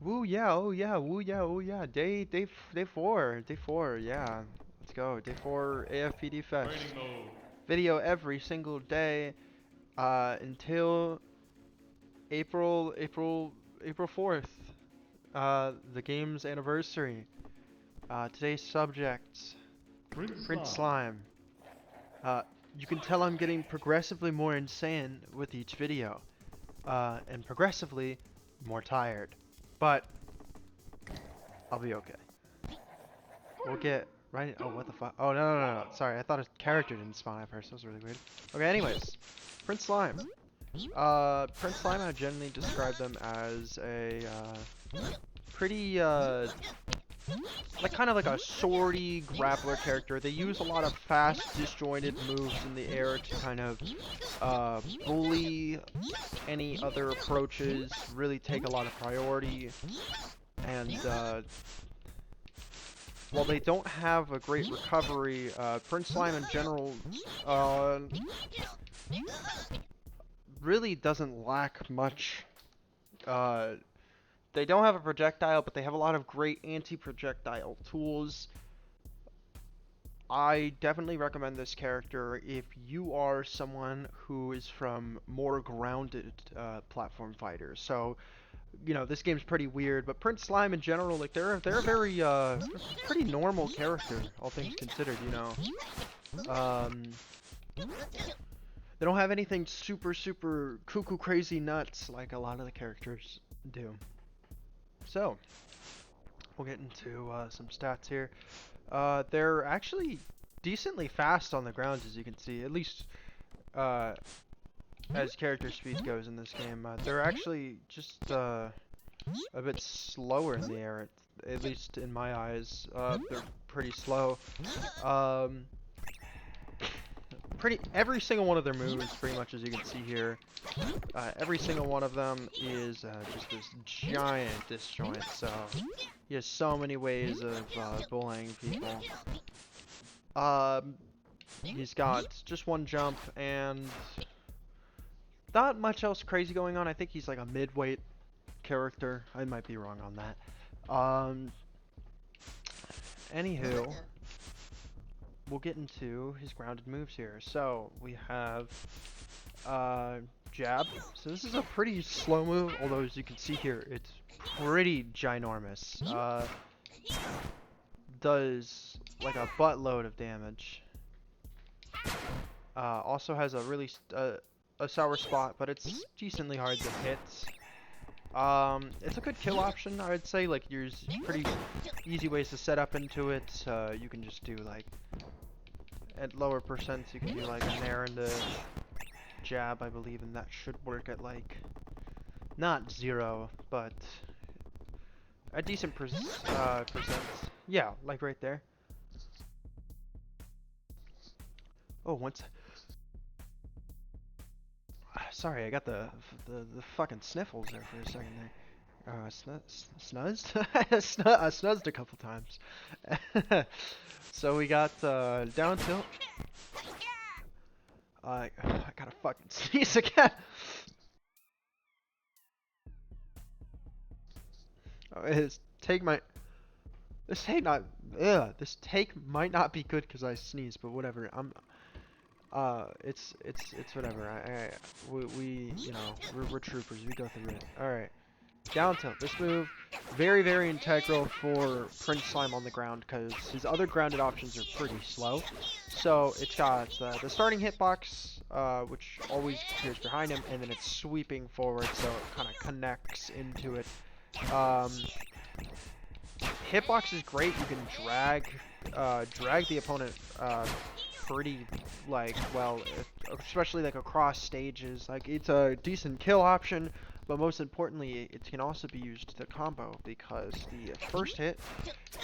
Woo yeah, oh yeah, woo yeah, oh yeah. Day four, yeah. Let's go. Day four AFPD Fest. Training mode. Video every single day until April April 4th. The game's anniversary. Today's subject, Prince Prince Slime. Slime. Uh, you can tell I'm getting progressively more insane with each video. And progressively more tired. But I'll be okay. We'll get right. Oh, what the fuck? Oh, no. Sorry, I thought a character didn't spawn at first. That was really weird. Okay, anyways. Prince Slime. Prince Slime, I generally describe them as a, pretty, like kind of like a swordy grappler character. They use a lot of fast, disjointed moves in the air to kind of, bully any other approaches, really take a lot of priority, and, while they don't have a great recovery, Prince Slime in general really doesn't lack much. They don't have a projectile, but they have a lot of great anti-projectile tools. I definitely recommend this character if you are someone who is from more grounded platform fighters. So, you know, this game's pretty weird, but Prince Slime in general, like they're a very pretty normal character, all things considered, you know. They don't have anything super cuckoo crazy nuts like a lot of the characters do. So, we'll get into some stats here. They're actually decently fast on the ground, as you can see, at least as character speed goes in this game. They're actually just a bit slower in the air, at least in my eyes. They're pretty slow. Every single one of their moves, pretty much as you can see here, every single one of them is just this giant disjoint. So he has so many ways of bullying people. He's got just one jump and not much else crazy going on. I think he's like a mid-weight character. I might be wrong on that. Anywho, we'll get into his grounded moves here. So we have jab. So this is a pretty slow move, although as you can see here, it's pretty ginormous. Does like a buttload of damage. Also has a really a sour spot, but it's decently hard to hit. It's a good kill option, I would say. Like, there's pretty easy ways to set up into it. You can just do like at lower percents, you can do like an air and a jab, I believe, and that should work at like not 0, but a decent percent. Yeah, like right there. Oh, once. Sorry, I got the fucking sniffles there for a second there. Snuzzed? Snuzzed a couple times. So we got down tilt. I gotta fucking sneeze again. This take might not be good because I sneezed, but whatever. It's whatever. We you know, we're troopers. We go through it. All right. Down tilt. This move, very integral for Prince Slime on the ground because his other grounded options are pretty slow. So it's got the starting hitbox, which always appears behind him, and then it's sweeping forward, so it kind of connects into it. Hitbox is great. You can drag the opponent pretty well, especially like across stages. Like, it's a decent kill option. But most importantly, it can also be used to combo because the first hit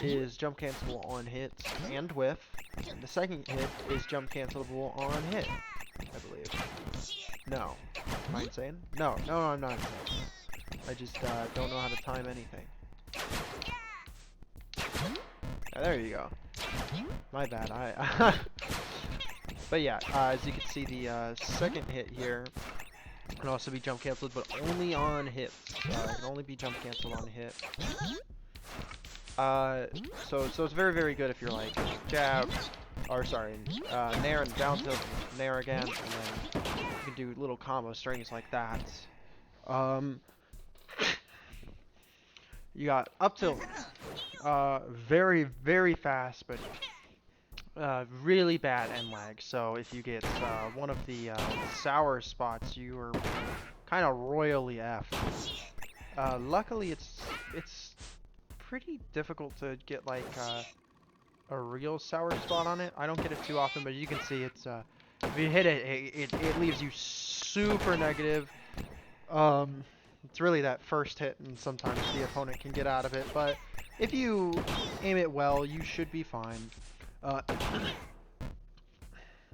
is jump cancelable on hit and whiff, and the second hit is jump cancelable on hit, I believe. No. Am I insane? No, I'm not insane. I just don't know how to time anything. There you go. My bad. But yeah, as you can see, the second hit here Can also be jump canceled, but only on hits. It can only be jump canceled on hit. So it's very, very good if you're like jab, or sorry, nair and down tilt, nair again, and then you can do little combo strings like that. You got up tilt, very, very fast, but really bad end lag. So if you get one of the sour spots, you are kind of royally effed. Luckily, it's pretty difficult to get like a real sour spot on it. I don't get it too often, but you can see it's if you hit it, it leaves you super negative. It's really that first hit, and sometimes the opponent can get out of it. But if you aim it well, you should be fine.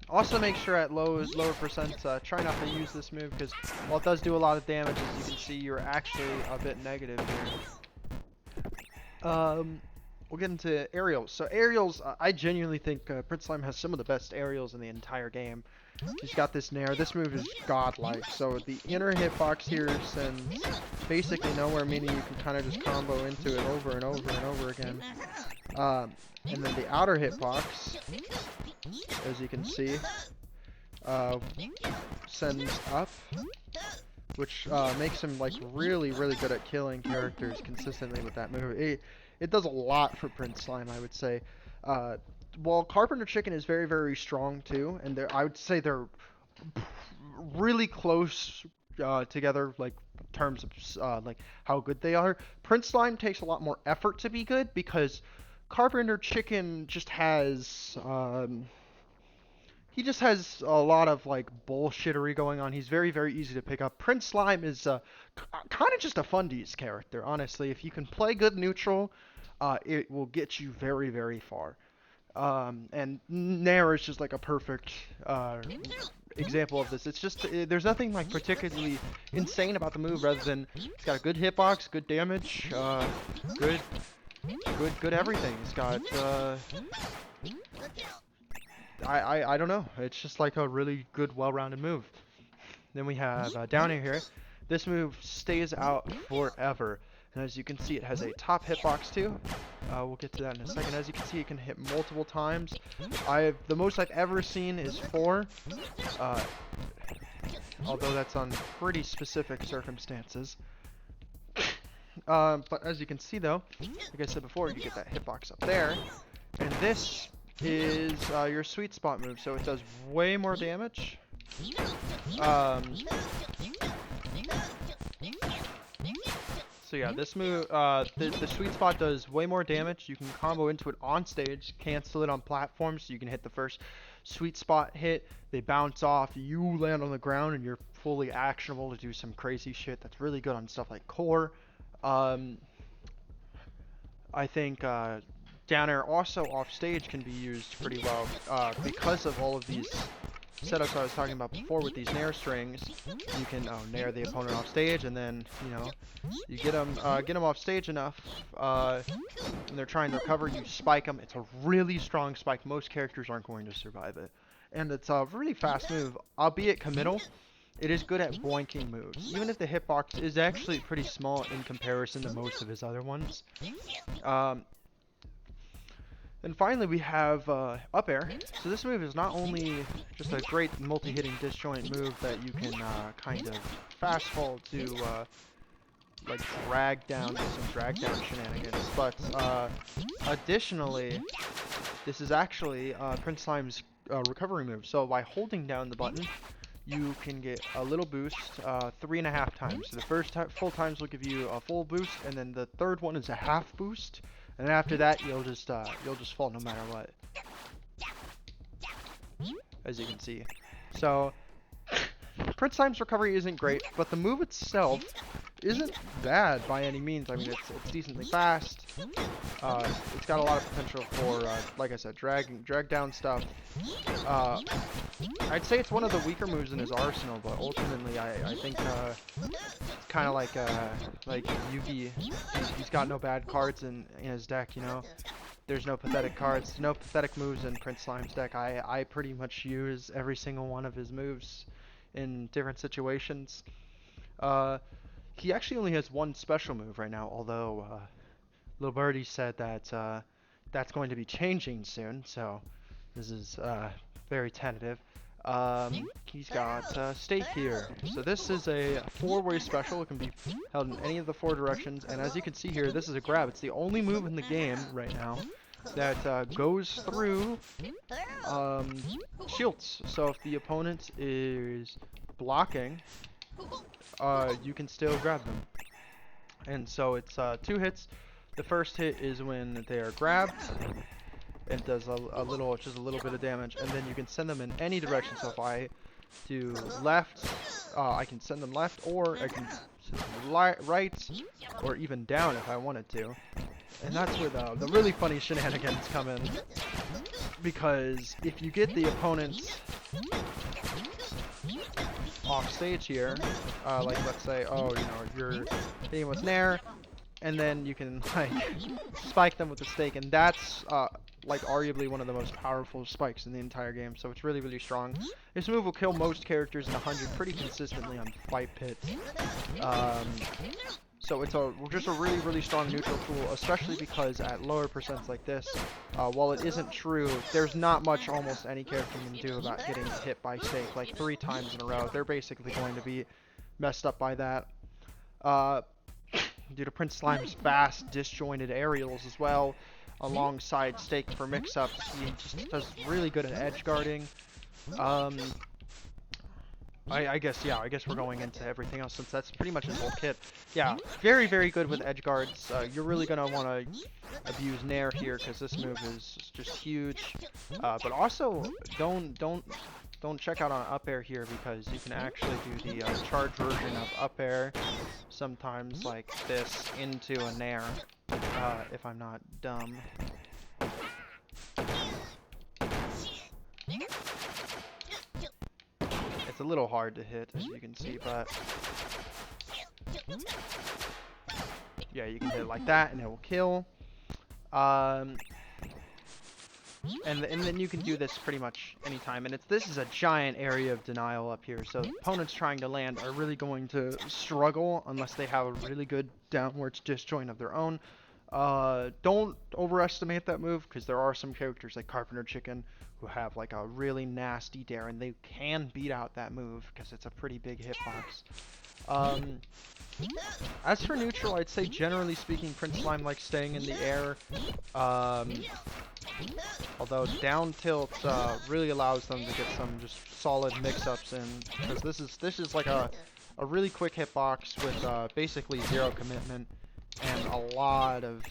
Also make sure at lower percents, try not to use this move, because while it does do a lot of damage, as you can see, you're actually a bit negative here. We'll get into aerials. So aerials, I genuinely think Prince Slime has some of the best aerials in the entire game. He's got this nair. This move is godlike. So the inner hitbox here sends basically nowhere, meaning you can kind of just combo into it over and over and over again. And then the outer hitbox, as you can see, sends up, which makes him like really, really good at killing characters consistently with that move. It does a lot for Prince Slime, I would say. While Carpenter Chicken is very, very strong too, and I would say they're really close together, like in terms of like how good they are. Prince Slime takes a lot more effort to be good, because Carpenter Chicken just has he just has a lot of like bullshittery going on. He's very, very easy to pick up. Prince Slime is kind of just a fundies character, honestly. If you can play good neutral, it will get you very, very far. And Nair is just like a perfect example of this. It's just there's nothing like particularly insane about the move, rather than it's got a good hitbox, good damage, good everything. It's got I don't know. It's just like a really good, well-rounded move. Then we have down here. This move stays out forever. And as you can see, it has a top hitbox too. We'll get to that in a second. As you can see, it can hit multiple times. The most I've ever seen is 4. Although that's on pretty specific circumstances. But as you can see though, like I said before, you get that hitbox up there. And this is your sweet spot move, so it does way more damage. So yeah, this move, the sweet spot does way more damage. You can combo into it on stage, cancel it on platforms, so you can hit the first sweet spot hit, they bounce off, you land on the ground, and you're fully actionable to do some crazy shit that's really good on stuff like core. I think down air also off stage can be used pretty well because of all of these setups I was talking about before with these nair strings. You can nair the opponent off stage, and then you get them off stage enough, and they're trying to recover. You spike them. It's a really strong spike. Most characters aren't going to survive it, and it's a really fast move, albeit committal. It is good at boinking moves, even if the hitbox is actually pretty small in comparison to most of his other ones. And finally, we have up air. So this move is not only just a great multi-hitting disjoint move that you can kind of fast fall to like drag down shenanigans, but additionally, this is actually Prince Slime's recovery move. So by holding down the button, you can get a little boost 3.5 times. So the first full times will give you a full boost, and then the third one is a half boost. And after that, you'll just fall no matter what, as you can see. So Prince Slime's recovery isn't great, but the move itself isn't bad by any means. I mean, it's decently fast. It's got a lot of potential for, like I said, drag down stuff. I'd say it's one of the weaker moves in his arsenal, but ultimately, I think it's kind of like Yugi. He's got no bad cards in his deck, There's no pathetic cards, no pathetic moves in Prince Slime's deck. I pretty much use every single one of his moves in different situations. Uh, he actually only has one special move right now, although Lil Birdie said that that's going to be changing soon, so this is very tentative. He's got Stake here. So this is a four-way special. It can be held in any of the four directions, and as you can see here, this is a grab. It's the only move in the game right now that goes through shields. So if the opponent is blocking, you can still grab them. And so it's 2 hits. The first hit is when they are grabbed. It does just a little bit of damage, and then you can send them in any direction. So if I do left, I can send them left, or I can send them right, or even down if I wanted to. And that's where the really funny shenanigans come in, because if you get the opponents off stage here, like let's say, oh, you're hitting with Nair, and then you can like spike them with the stake, and that's like arguably one of the most powerful spikes in the entire game. So it's really, really strong. This move will kill most characters in 100 pretty consistently on Fight Pit. So it's just a really, really strong neutral tool, especially because at lower percents like this, while it isn't true, there's not much almost any character can do about getting hit by stake like 3 times in a row. They're basically going to be messed up by that. Due to Prince Slime's fast, disjointed aerials as well, alongside stake for mix-ups, he just does really good at edge guarding. I guess we're going into everything else since that's pretty much his whole kit. Yeah, very, very good with edge guards. You're really going to want to abuse Nair here because this move is just huge. But also, don't check out on up air here, because you can actually do the charge version of up air sometimes like this into a Nair, if I'm not dumb. It's a little hard to hit, as you can see, but yeah, you can hit it like that and it will kill. And then you can do this pretty much anytime, and this is a giant area of denial up here, so opponents trying to land are really going to struggle unless they have a really good downwards disjoint of their own. Don't overestimate that move, because there are some characters like Carpenter Chicken who have like a really nasty dare, and they can beat out that move because it's a pretty big hitbox. As for neutral, I'd say generally speaking, Prince Slime likes staying in the air. Although down tilt really allows them to get some just solid mix-ups in, because this is like a really quick hitbox with basically 0 commitment and a lot of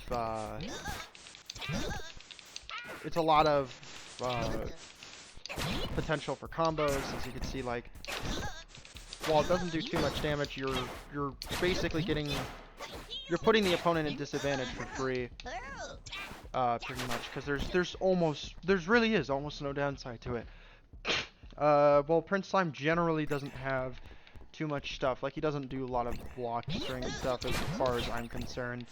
potential for combos. As you can see, like, while it doesn't do too much damage, you're basically you're putting the opponent in disadvantage for free. Pretty much, because there really is almost no downside to it. Well, Prince Slime generally doesn't have too much stuff. Like, he doesn't do a lot of block string stuff as far as I'm concerned.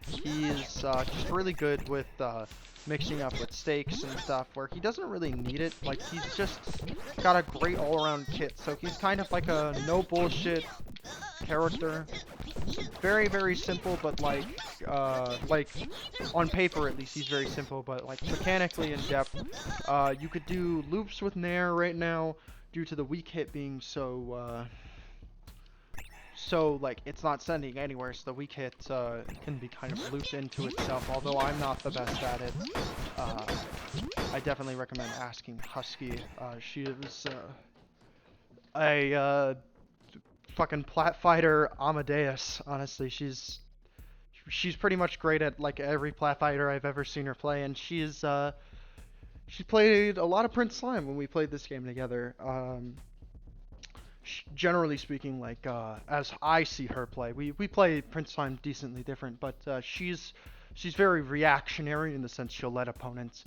He's just really good with mixing up with stakes and stuff, where he doesn't really need it. Like, he's just got a great all-around kit, so he's kind of like a no bullshit character. Very, very simple, but like on paper at least he's very simple, but like mechanically in depth. You could do loops with Nair right now due to the weak hit being so like it's not sending anywhere, so the weak hit can be kind of looped into itself. Although I'm not the best at it, I definitely recommend asking Husky. She is a fucking plat fighter Amadeus. Honestly, she's pretty much great at like every plat fighter I've ever seen her play, and she played a lot of Prince Slime when we played this game together. Generally speaking, like as I see her play, we play Prince Slime decently different, but she's very reactionary in the sense she'll let opponents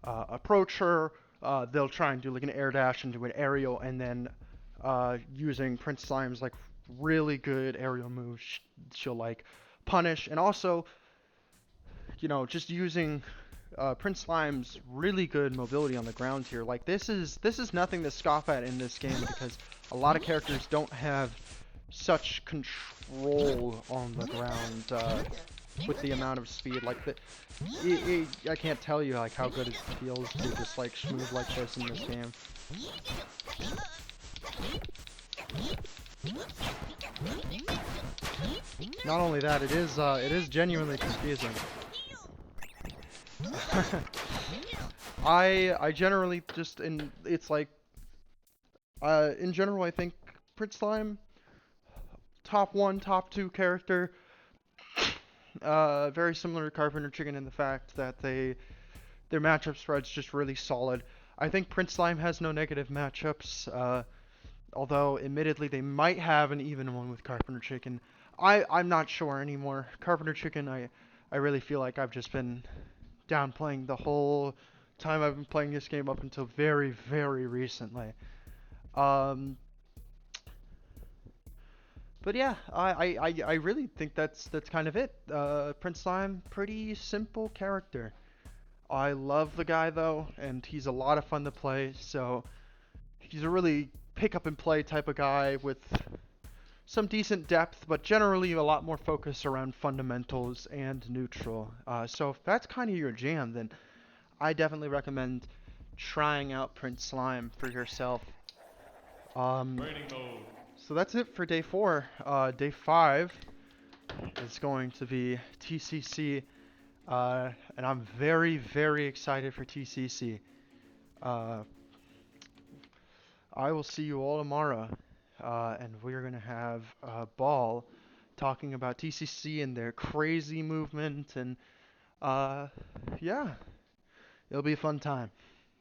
approach her. They'll try and do like an air dash into an aerial, and then using Prince Slime's like really good aerial moves, she'll like punish, and also, just using Prince Slime's really good mobility on the ground here. Like this is nothing to scoff at in this game because a lot of characters don't have such control on the ground with the amount of speed. Like I can't tell you like how good it feels to just like move like this in this game. Not only that, it is genuinely confusing. I generally just it's like in general I think Prince Slime top 1, top 2 character. Very similar to Carpenter Chicken in the fact that their matchup spread's just really solid. I think Prince Slime has no negative matchups, although admittedly they might have an even one with Carpenter Chicken. I'm not sure anymore. Carpenter Chicken, I really feel like I've just been downplaying the whole time I've been playing this game up until very, very recently. But yeah, I really think that's kind of it. Prince Slime, pretty simple character. I love the guy though, and he's a lot of fun to play. So he's a really pick up and play type of guy with some decent depth, but generally a lot more focus around fundamentals and neutral. So if that's kind of your jam, then I definitely recommend trying out Prince Slime for yourself. So that's it for day 4. Day 5 is going to be TCC, and I'm very, very excited for TCC. I will see you all tomorrow, and we're going to have a ball talking about TCC and their crazy movement, and yeah, it'll be a fun time.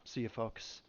See you, folks.